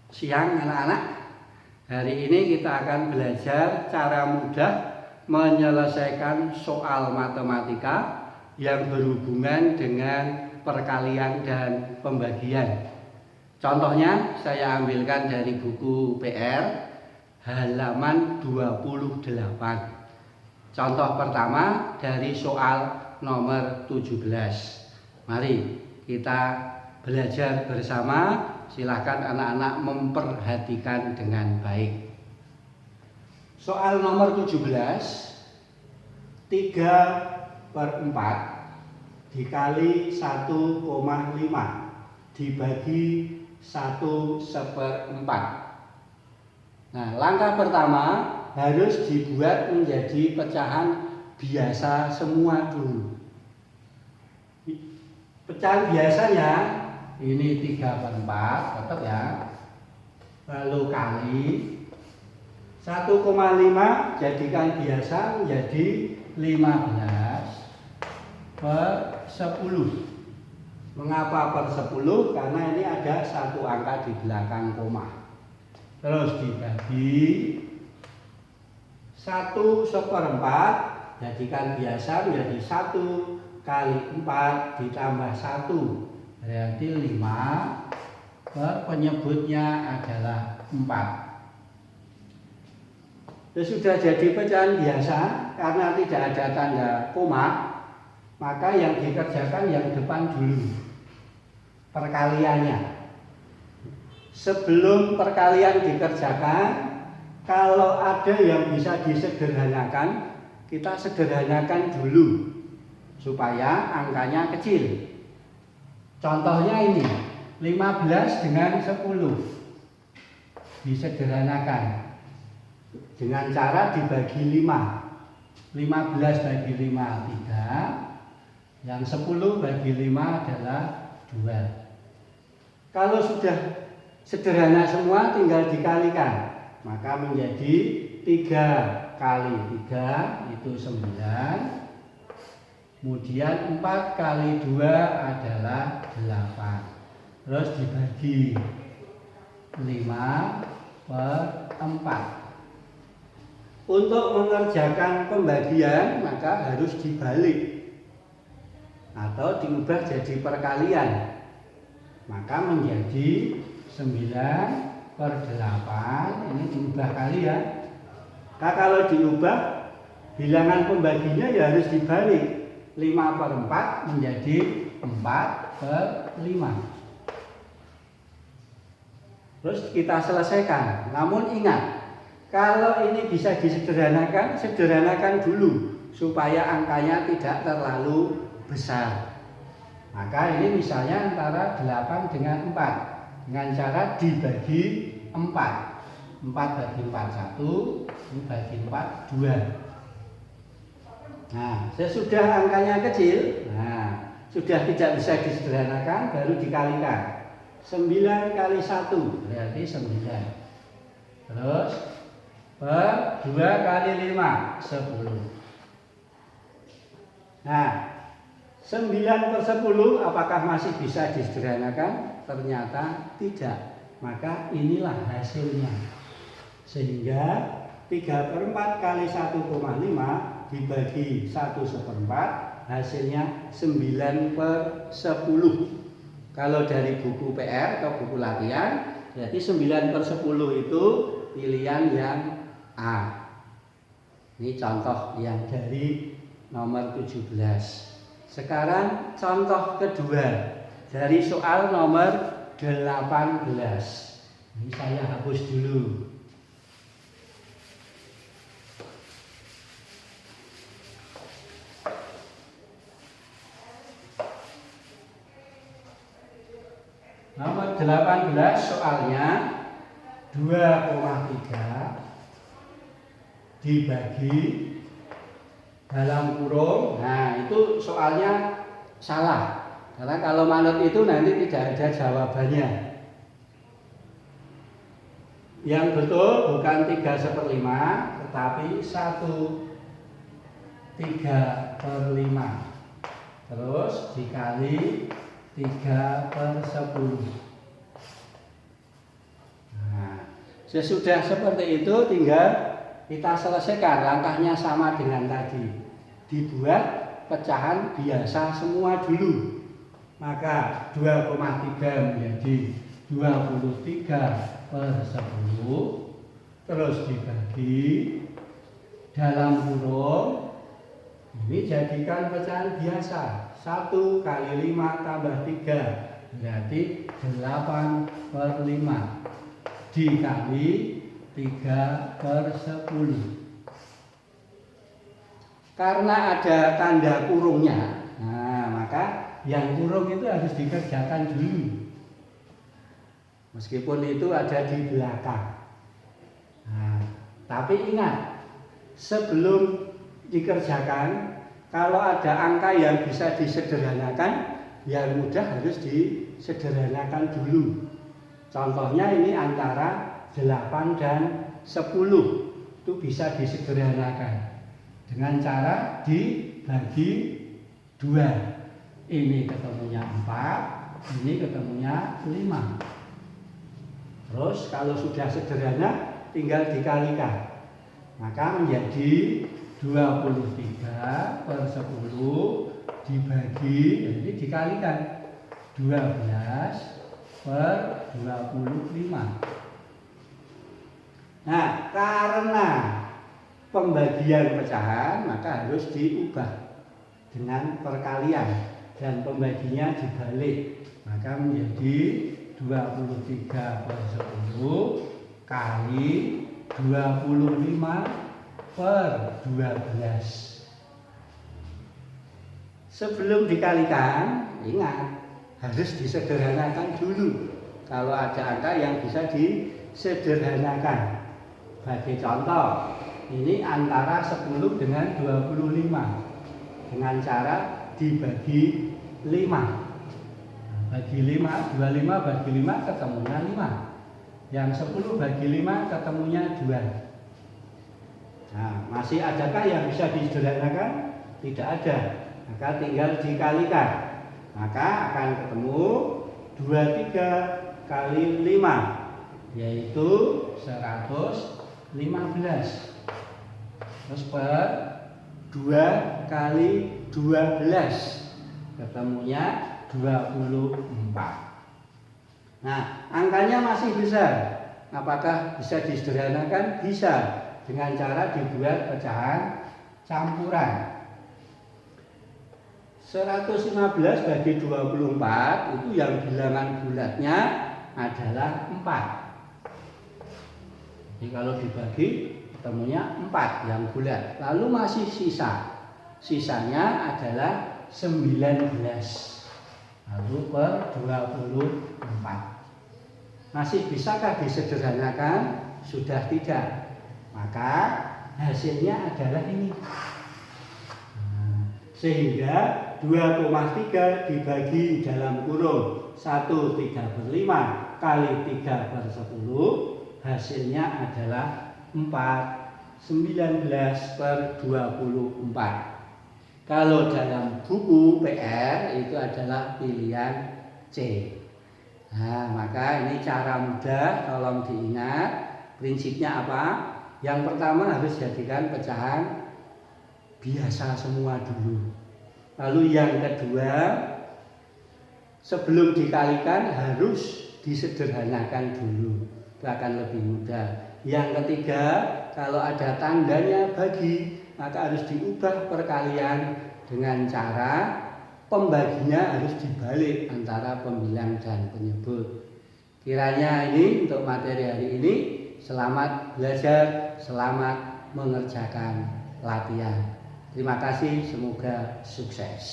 Siang anak-anak. Hari ini kita akan belajar cara mudah menyelesaikan soal matematika yang berhubungan dengan perkalian dan pembagian. Contohnya saya ambilkan dari buku PR halaman 28. Contoh pertama dari soal nomor 17. Mari kita belajar bersama. Silakan anak-anak memperhatikan dengan baik. Soal nomor 17, 3/4 dikali 1,5 dibagi 1/4. Nah, langkah pertama harus dibuat menjadi pecahan biasa semua dulu. Pecahan biasanya ini 3/4 tetap ya, lalu kali 1,5 jadikan biasa menjadi 15/10. Mengapa per 10? Karena ini ada satu angka di belakang koma. Terus dibagi 1/4 jadikan biasa menjadi 1 kali 4 ditambah 1. Berarti 5, penyebutnya adalah 4. Sudah jadi pecahan biasa karena tidak ada tanda koma, maka yang dikerjakan yang depan dulu, perkaliannya. Sebelum perkalian dikerjakan, kalau ada yang bisa disederhanakan, kita sederhanakan dulu supaya angkanya kecil. Contohnya ini 15 dengan 10 disederhanakan dengan cara dibagi 5. 15 bagi 5 3, yang 10 bagi 5 adalah 2. Kalau sudah sederhana semua tinggal dikalikan, maka menjadi 3 kali 3 itu 9. Kemudian 4 kali 2 adalah 8. Terus dibagi 5/4. Untuk mengerjakan pembagian maka harus dibalik atau diubah jadi perkalian. Maka menjadi 9/8. Ini diubah kali ya. Nah, kalau diubah bilangan pembaginya ya harus dibalik. 5/4 menjadi 4/5. Terus kita selesaikan. Namun ingat, kalau ini bisa disederhanakan, sederhanakan dulu supaya angkanya tidak terlalu besar. Maka ini misalnya antara 8 dengan 4 dengan cara dibagi 4. 4 bagi 4 1, ini bagi 4 2. Nah, sesudah angkanya kecil, sudah tidak bisa disederhanakan, baru dikalikan. 9 kali 1 berarti 9. Terus per 2 kali 5 10. Nah, 9/10 apakah masih bisa disederhanakan? Ternyata tidak. Maka inilah hasilnya. Sehingga 3/4 kali 1,5 dibagi 1/4 hasilnya 9/10. Kalau dari buku PR atau buku latihan, berarti 9/10 itu pilihan yang A. Ini contoh yang dari nomor 17. Sekarang contoh kedua dari soal nomor 18. Ini saya hapus dulu. Nomor 18 soalnya 2,3 dibagi dalam kurung. Nah, itu soalnya salah. Karena kalau manut itu nanti tidak ada jawabannya. Yang betul bukan 3/5, tetapi 1/3/5. Terus dikali 3/10. Sesudah seperti itu tinggal kita selesaikan, langkahnya sama dengan tadi. Dibuat pecahan biasa semua dulu. Maka 2,3 menjadi 23/10, terus dibagi dalam kurung. Ini jadikan pecahan biasa. 1 kali 5 tambah 3 berarti 8/5 dikali 3/10. Karena ada tanda kurungnya, nah maka yang kurung itu harus dikerjakan dulu. Meskipun itu ada di belakang. Nah, tapi ingat, sebelum dikerjakan, kalau ada angka yang bisa disederhanakan, yang mudah harus disederhanakan dulu. Contohnya ini antara 8 dan 10 itu bisa disederhanakan dengan cara dibagi 2. Ini ketemunya 4, ini ketemunya 5. Terus kalau sudah sederhana tinggal dikalikan. Maka menjadi 23/10 dibagi, jadi dikalikan 12/25. Nah, karena pembagian pecahan maka harus diubah dengan perkalian dan pembaginya dibalik. Maka menjadi 23/10 kali 25/12. Sebelum dikalikan, ingat harus disederhanakan dulu. Kalau ada angka yang bisa disederhanakan. Bagi contoh, ini antara 10 dengan 25 dengan cara dibagi 5. Bagi 5, 25 bagi 5 ketemunya 5. Yang 10 bagi 5 ketemunya 2. Nah, masih adakah yang bisa disederhanakan? Tidak ada. Maka tinggal dikalikan. Maka akan ketemu 23 kali 5, yaitu 115. Terus per 2 kali 12 ketemunya 24. Nah, angkanya masih besar. Apakah bisa disederhanakan? Bisa, dengan cara dibuat pecahan campuran. 115 bagi 24 itu yang bilangan bulatnya adalah 4. Jadi kalau dibagi ketemunya 4 yang bulat. Lalu masih sisa. Sisanya adalah 19. Lalu per 24. Masih bisakah disederhanakan? Sudah tidak. Maka hasilnya adalah ini. Sehingga 2,3 dibagi dalam kurung 1/3/5 kali 3/10, hasilnya adalah 19/24. Kalau dalam buku PR itu adalah pilihan C. Nah, maka ini cara mudah, tolong diingat. Prinsipnya apa? Yang pertama harus jadikan pecahan biasa semua dulu. Lalu yang kedua, sebelum dikalikan harus disederhanakan dulu. Itu akan lebih mudah. Yang ketiga, kalau ada tandanya bagi, maka harus diubah perkalian dengan cara pembaginya harus dibalik antara pembilang dan penyebut. Kiranya ini untuk materi hari ini. Selamat belajar, selamat mengerjakan latihan. Terima kasih, semoga sukses.